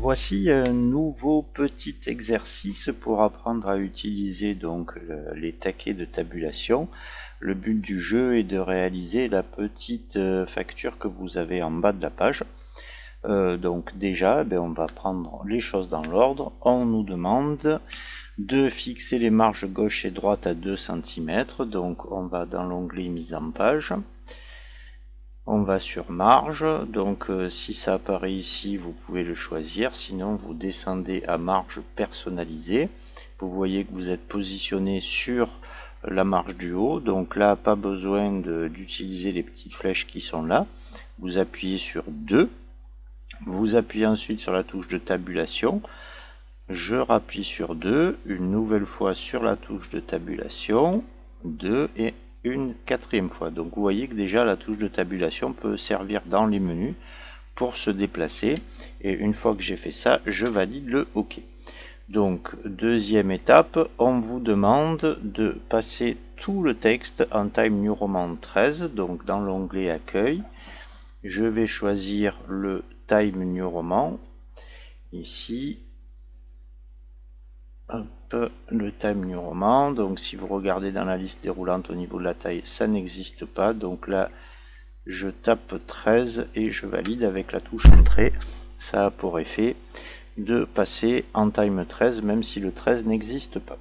Voici un nouveau petit exercice pour apprendre à utiliser donc les taquets de tabulation. Le but du jeu est de réaliser la petite facture que vous avez en bas de la page. Donc déjà, on va prendre les choses dans l'ordre. On nous demande de fixer les marges gauche et droite à 2 cm. Donc on va dans l'onglet mise en page. On va sur marge, donc si ça apparaît ici, vous pouvez le choisir, sinon vous descendez à marge personnalisée. Vous voyez que vous êtes positionné sur la marge du haut, donc là, pas besoin d'utiliser les petites flèches qui sont là. Vous appuyez sur 2, vous appuyez ensuite sur la touche de tabulation. Je rappuie sur 2, une nouvelle fois sur la touche de tabulation, 2 et une quatrième fois. Donc vous voyez que déjà la touche de tabulation peut servir dans les menus pour se déplacer. Et une fois que j'ai fait ça, je valide le OK. Donc deuxième étape, on vous demande de passer tout le texte en Time New Roman 13. Donc dans l'onglet Accueil, je vais choisir le Time New Roman. Ici, hop, le Time New Roman. Donc si vous regardez dans la liste déroulante au niveau de la taille, ça n'existe pas. Donc là, je tape 13 et je valide avec la touche Entrée. Ça a pour effet de passer en Time 13, même si le 13 n'existe pas.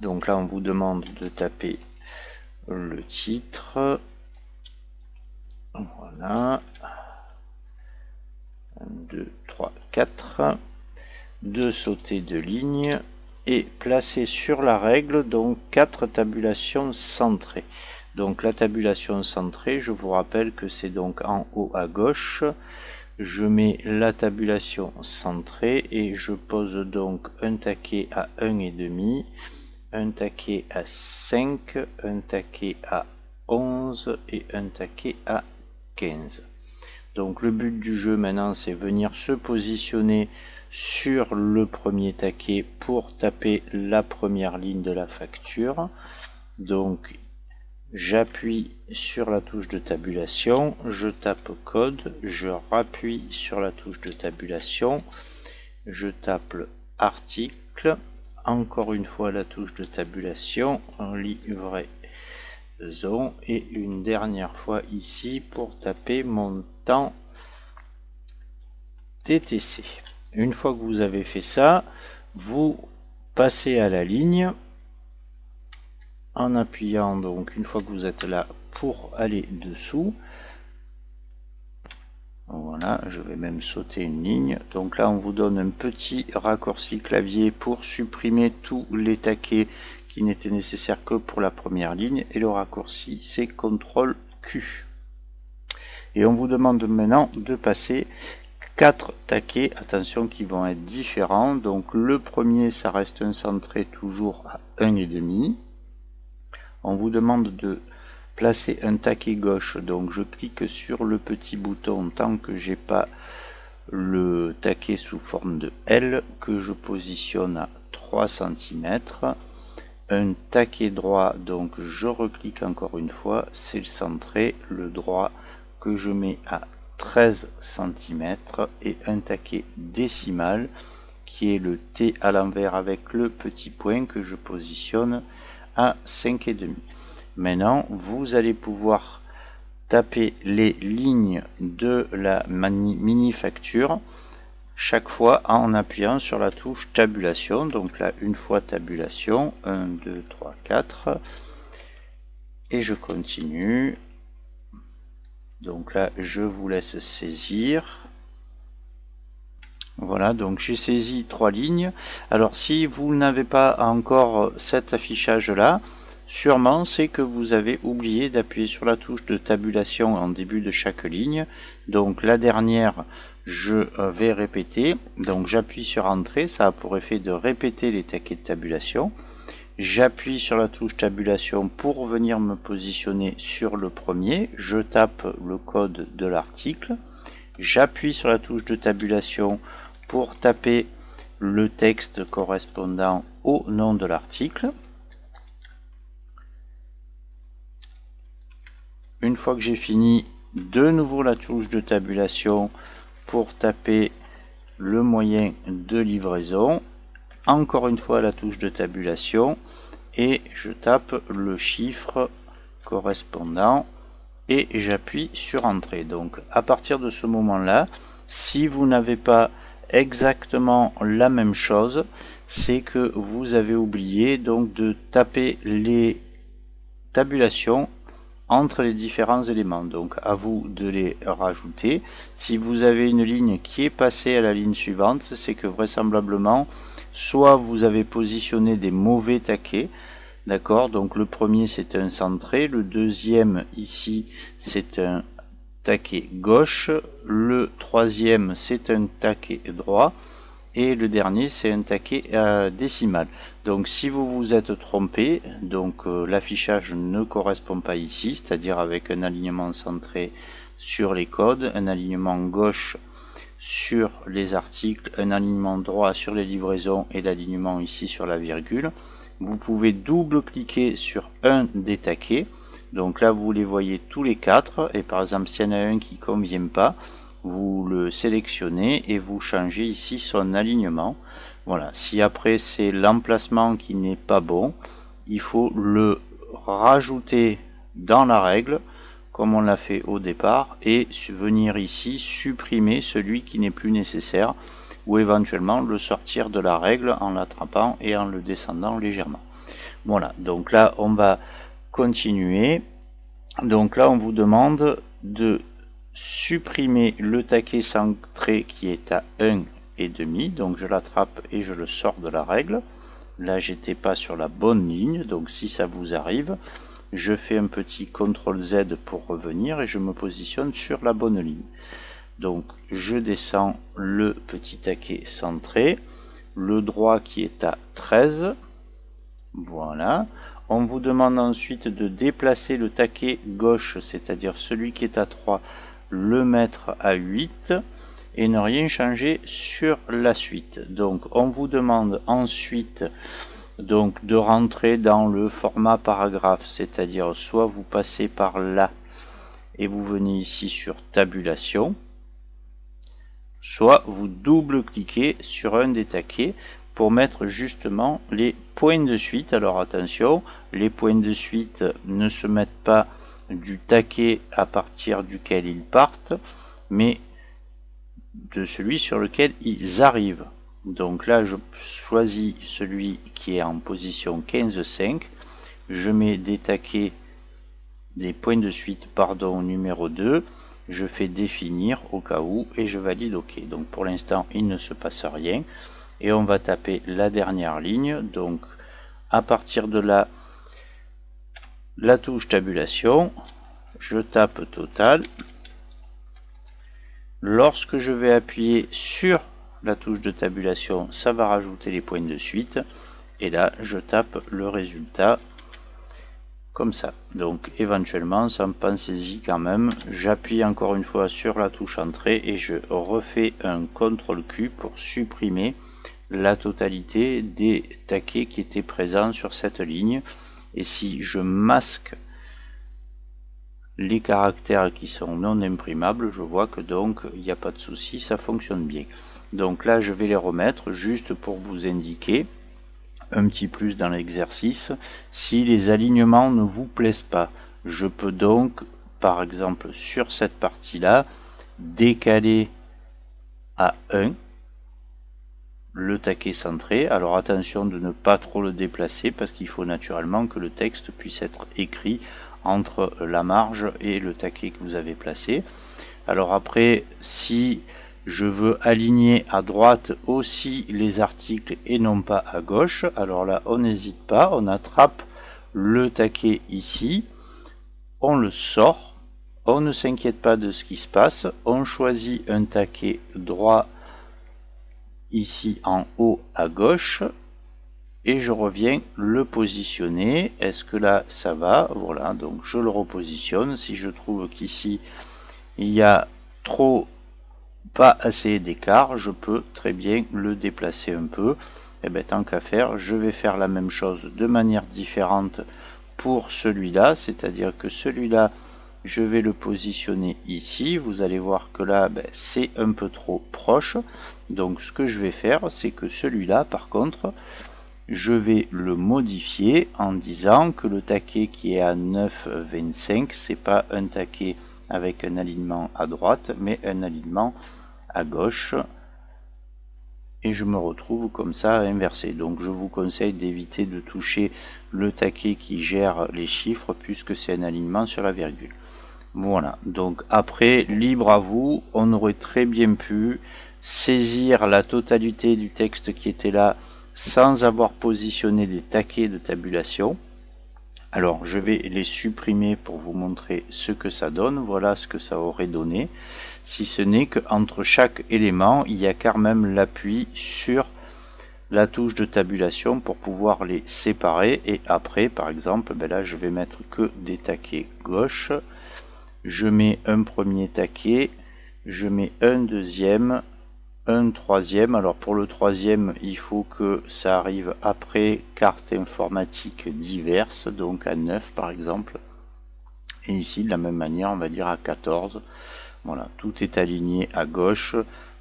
Donc là, on vous demande de taper le titre. Voilà. 1, 2, 3, 4. De sauter de ligne et placer sur la règle donc 4 tabulations centrées. Donc la tabulation centrée, je vous rappelle que c'est donc en haut à gauche. Je mets la tabulation centrée et je pose donc un taquet à 1,5, un taquet à 5, un taquet à 11 et un taquet à 15. Donc le but du jeu maintenant, c'est venir se positionner sur le premier taquet pour taper la première ligne de la facture. Donc j'appuie sur la touche de tabulation, je tape code, je rappuie sur la touche de tabulation, je tape article, encore une fois la touche de tabulation, livraison et une dernière fois ici pour taper montant TTC. Une fois que vous avez fait ça, vous passez à la ligne en appuyant donc une fois que vous êtes là pour aller dessous. Voilà, je vais même sauter une ligne. Donc là, on vous donne un petit raccourci clavier pour supprimer tous les taquets qui n'étaient nécessaires que pour la première ligne. Et le raccourci, c'est CTRL Q. Et on vous demande maintenant de passer 4 taquets, attention, qui vont être différents. Donc le premier, ça reste un centré toujours à 1,5. On vous demande de placer un taquet gauche, donc je clique sur le petit bouton tant que j'ai pas le taquet sous forme de L, que je positionne à 3 cm. Un taquet droit, donc je reclique encore une fois, c'est le centré, le droit que je mets à 13 cm et un taquet décimal qui est le T à l'envers avec le petit point que je positionne à 5,5. Maintenant, vous allez pouvoir taper les lignes de la mini facture chaque fois en appuyant sur la touche tabulation. Donc là, une fois tabulation, 1, 2, 3, 4 et je continue. Donc là, je vous laisse saisir. Voilà, donc j'ai saisi 3 lignes. Alors si vous n'avez pas encore cet affichage là, sûrement c'est que vous avez oublié d'appuyer sur la touche de tabulation en début de chaque ligne. Donc la dernière, je vais répéter. Donc j'appuie sur Entrée, ça a pour effet de répéter les taquets de tabulation. J'appuie sur la touche tabulation pour venir me positionner sur le premier. Je tape le code de l'article. J'appuie sur la touche de tabulation pour taper le texte correspondant au nom de l'article. Une fois que j'ai fini, de nouveau la touche de tabulation pour taper le moyen de livraison, encore une fois la touche de tabulation, et je tape le chiffre correspondant et j'appuie sur entrée. Donc à partir de ce moment là, si vous n'avez pas exactement la même chose, c'est que vous avez oublié donc de taper les tabulations entre les différents éléments. Donc à vous de les rajouter. Si vous avez une ligne qui est passée à la ligne suivante, c'est que vraisemblablement soit vous avez positionné des mauvais taquets. D'accord, donc le premier c'est un centré, le deuxième ici c'est un taquet gauche, le troisième c'est un taquet droit et le dernier c'est un taquet décimal. Donc si vous vous êtes trompé, donc l'affichage ne correspond pas ici, c'est-à-dire avec un alignement centré sur les codes, un alignement gauche sur les articles, un alignement droit sur les livraisons et l'alignement ici sur la virgule. Vous pouvez double-cliquer sur un des taquets. Donc là, vous les voyez tous les quatre. Et par exemple, s'il y en a un qui ne convient pas, vous le sélectionnez et vous changez ici son alignement. Voilà. Si après c'est l'emplacement qui n'est pas bon, il faut le rajouter dans la règle, comme on l'a fait au départ, et venir ici supprimer celui qui n'est plus nécessaire, ou éventuellement le sortir de la règle en l'attrapant et en le descendant légèrement. Voilà, donc là on va continuer. Donc là on vous demande de supprimer le taquet centré qui est à 1,5, donc je l'attrape et je le sors de la règle. Là j'étais pas sur la bonne ligne, donc si ça vous arrive, je fais un petit CTRL Z pour revenir et je me positionne sur la bonne ligne. Donc je descends le petit taquet centré, le droit qui est à 13, voilà. On vous demande ensuite de déplacer le taquet gauche, c'est-à-dire celui qui est à 3, le mettre à 8 et ne rien changer sur la suite. Donc on vous demande ensuite donc de rentrer dans le format paragraphe, c'est-à-dire soit vous passez par là et vous venez ici sur tabulation, soit vous double-cliquez sur un des taquets pour mettre justement les points de suite. Alors attention, les points de suite ne se mettent pas du taquet à partir duquel ils partent, mais de celui sur lequel ils arrivent. Donc là je choisis celui qui est en position 15,5, je mets des taquets, des points de suite pardon numéro 2, je fais définir au cas où et je valide OK. Donc pour l'instant il ne se passe rien et on va taper la dernière ligne. Donc à partir de là, la touche tabulation, je tape total. Lorsque je vais appuyer sur la touche de tabulation, ça va rajouter les points de suite et là je tape le résultat comme ça. Donc éventuellement, sans pensez-y quand même, j'appuie encore une fois sur la touche entrée et je refais un CTRL Q pour supprimer la totalité des taquets qui étaient présents sur cette ligne. Et si je masque les caractères qui sont non imprimables, je vois que donc il n'y a pas de souci, ça fonctionne bien. Donc là je vais les remettre juste pour vous indiquer un petit plus dans l'exercice. Si les alignements ne vous plaisent pas, je peux donc par exemple sur cette partie là décaler à 1 le taquet centré. Alors attention de ne pas trop le déplacer parce qu'il faut naturellement que le texte puisse être écrit entre la marge et le taquet que vous avez placé. Alors après, si je veux aligner à droite aussi les articles et non pas à gauche, alors là on n'hésite pas, on attrape le taquet ici, on le sort, on ne s'inquiète pas de ce qui se passe, on choisit un taquet droit ici en haut à gauche et je reviens le positionner. Est-ce que là ça va? Voilà, donc je le repositionne. Si je trouve qu'ici il y a pas assez d'écart, je peux très bien le déplacer un peu. Et bien tant qu'à faire, je vais faire la même chose de manière différente pour celui-là, c'est-à-dire que celui-là je vais le positionner ici. Vous allez voir que là, c'est un peu trop proche. Donc ce que je vais faire, c'est que celui-là, par contre, je vais le modifier en disant que le taquet qui est à 9,25, c'est pas un taquet avec un alignement à droite, mais un alignement à gauche. Et je me retrouve comme ça inversé. Donc je vous conseille d'éviter de toucher le taquet qui gère les chiffres, puisque c'est un alignement sur la virgule. Voilà, donc après, libre à vous, on aurait très bien pu saisir la totalité du texte qui était là sans avoir positionné les taquets de tabulation. Alors je vais les supprimer pour vous montrer ce que ça donne. Voilà ce que ça aurait donné, si ce n'est qu'entre chaque élément il y a quand même l'appui sur la touche de tabulation pour pouvoir les séparer. Et après, par exemple, là je vais mettre que des taquets gauche. Je mets un premier taquet, je mets un deuxième, un troisième. Alors pour le troisième, il faut que ça arrive après carte informatique diverses, donc à 9 par exemple. Et ici de la même manière, on va dire à 14. Voilà, tout est aligné à gauche.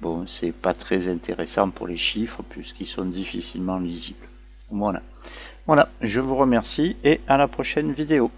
Bon, c'est pas très intéressant pour les chiffres puisqu'ils sont difficilement lisibles. Voilà, je vous remercie et à la prochaine vidéo.